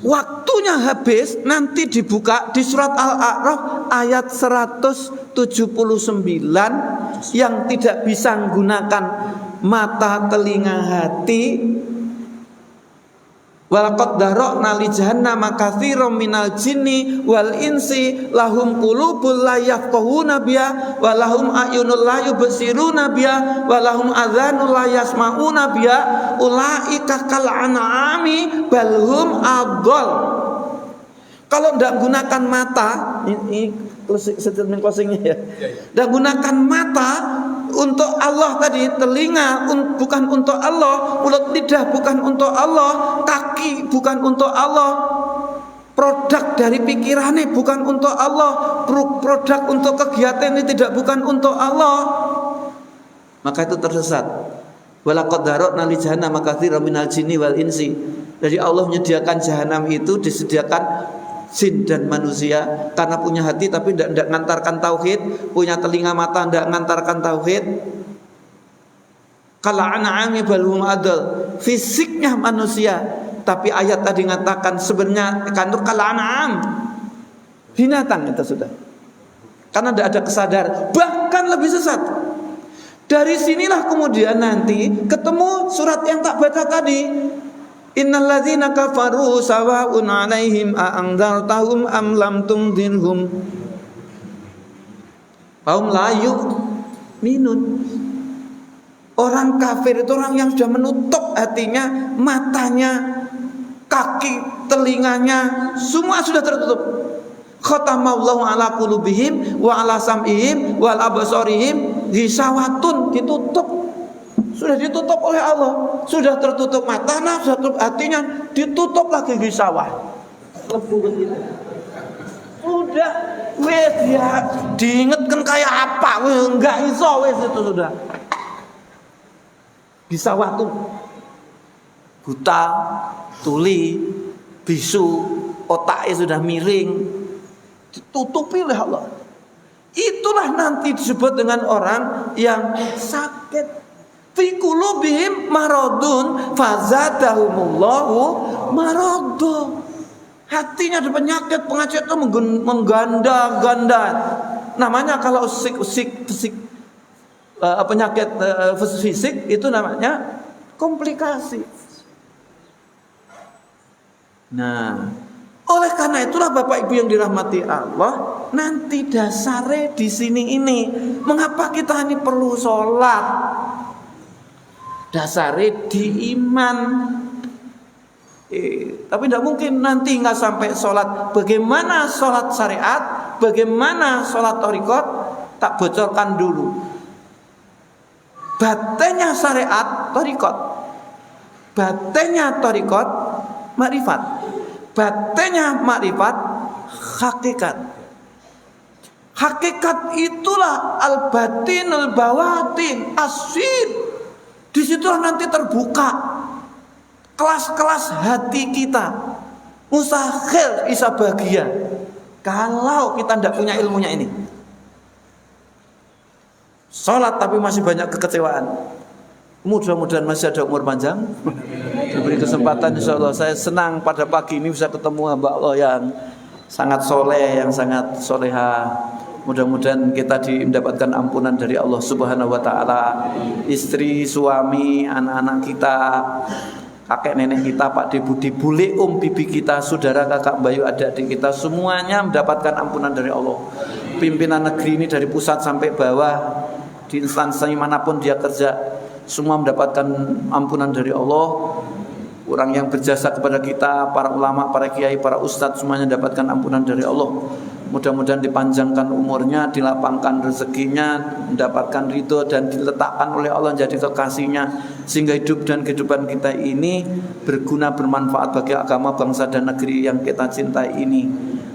Waktunya habis, nanti dibuka di surat Al-A'raf ayat 179 yang tidak bisa menggunakan mata, telinga, hati. Walaqad dara'na li jahannama katsiran minal jinni wal insi lahum qulubun la yafqahuna biha wa lahum a'yunun la yubsiruna biha wa lahum adhanun la yasma'una biha ulaika kal an'ami bal hum adall. Kalau tidak gunakan mata, ini statement closingnya ya. Tidak gunakan mata untuk Allah tadi, telinga bukan untuk Allah, mulut lidah bukan untuk Allah, kaki bukan untuk Allah, produk dari pikirannya bukan untuk Allah, produk untuk kegiatan ini bukan untuk Allah, maka itu tersesat. Walaqad dara'na li jahannama katsiran minal jinni wal insi. Jadi Allah menyediakan jahanam itu disediakan jin dan manusia karena punya hati tapi tidak ngantarkan tauhid, punya telinga mata tidak ngantarkan tauhid. Kala an'ami balhum adal, fisiknya manusia, tapi ayat tadi mengatakan sebenarnya kan kala an'am, binatang itu sudah, karena tidak ada kesadaran, bahkan lebih sesat. Dari sinilah kemudian nanti ketemu surat yang tak baca tadi. Innal ladzina kafaru sawa'un 'alaihim a anzartahum am lam tunzirhum fahum la yu'minun. Orang kafir itu orang yang sudah menutup hatinya, matanya, kaki, telinganya, semua sudah tertutup. Khatamallahu ala qulubihim wa ala sam'ihim wal absarihim ghishawatun, ditutup. Sudah ditutup oleh Allah, sudah tertutup matanya, sudah tertutup hatinya, ditutup lagi gisawah. Sudah, wes ya diingetkan kayak apa, wes enggak iso wes itu sudah. Gisawah tuh buta, tuli, bisu, otaknya sudah miring, ditutupi oleh Allah. Itulah nanti disebut dengan orang yang sakit. Fi qulubihim maradun fazadahumullahu maradun. Hatinya ada penyakit itu mengganda-ganda. Namanya kalau penyakit fisik itu namanya komplikasi. Nah, oleh karena itulah Bapak Ibu yang dirahmati Allah, nanti dasarnya di sini ini. Mengapa kita ini perlu sholat? Dasarnya di iman. Tapi tidak mungkin nanti nggak sampai sholat. Bagaimana sholat syariat, bagaimana sholat thariqat, tak bocorkan dulu. Batennya syariat thariqat, batennya thariqat makrifat, batennya makrifat hakikat. Hakikat itulah al-batin al-bawatin asyid. Disitulah nanti terbuka kelas-kelas hati kita. Mustahil bisa bahagia kalau kita tidak punya ilmunya ini. Sholat tapi masih banyak kekecewaan, Mudah-mudahan masih ada umur panjang, diberi kesempatan insya Allah. Saya senang pada pagi ini bisa ketemu hamba Allah yang sangat soleh, yang sangat soleha. Mudah-mudahan kita mendapatkan ampunan dari Allah Subhanahu wa taala. Istri, suami, anak-anak kita, kakek nenek kita, Pak De Budi, bule bibi kita, saudara kakak Bayu, adik-adik kita, semuanya mendapatkan ampunan dari Allah. Pimpinan negeri ini dari pusat sampai bawah, di instansi manapun dia kerja, semua mendapatkan ampunan dari Allah. Orang yang berjasa kepada kita, para ulama, para kiai, para ustadz, semuanya mendapatkan ampunan dari Allah. Mudah-mudahan dipanjangkan umurnya, dilapangkan rezekinya, mendapatkan ridho dan diletakkan oleh Allah jadi kekasihnya, sehingga hidup dan kehidupan kita ini berguna, bermanfaat bagi agama, bangsa dan negeri yang kita cintai ini.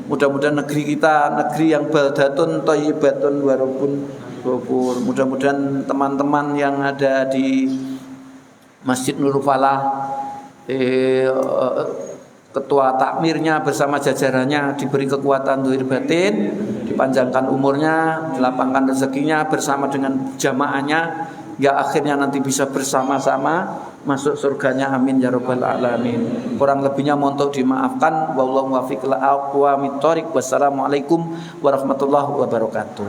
Mudah-mudahan negeri kita negeri yang baldatun thayyibatun wa rabbun ghafur. Mudah-mudahan teman-teman yang ada di Masjid Nurul Falah, ketua takmirnya bersama jajarannya diberi kekuatan zahir batin, dipanjangkan umurnya, dilapangkan rezekinya bersama dengan jamaahnya, hingga akhirnya nanti bisa bersama-sama masuk surganya, amin ya rabbal alamin. Kurang lebihnya mohon dimaafkan. Wallahu muwaffiq ila aqwamit thoriq. Wassalamualaikum warahmatullahi wabarakatuh.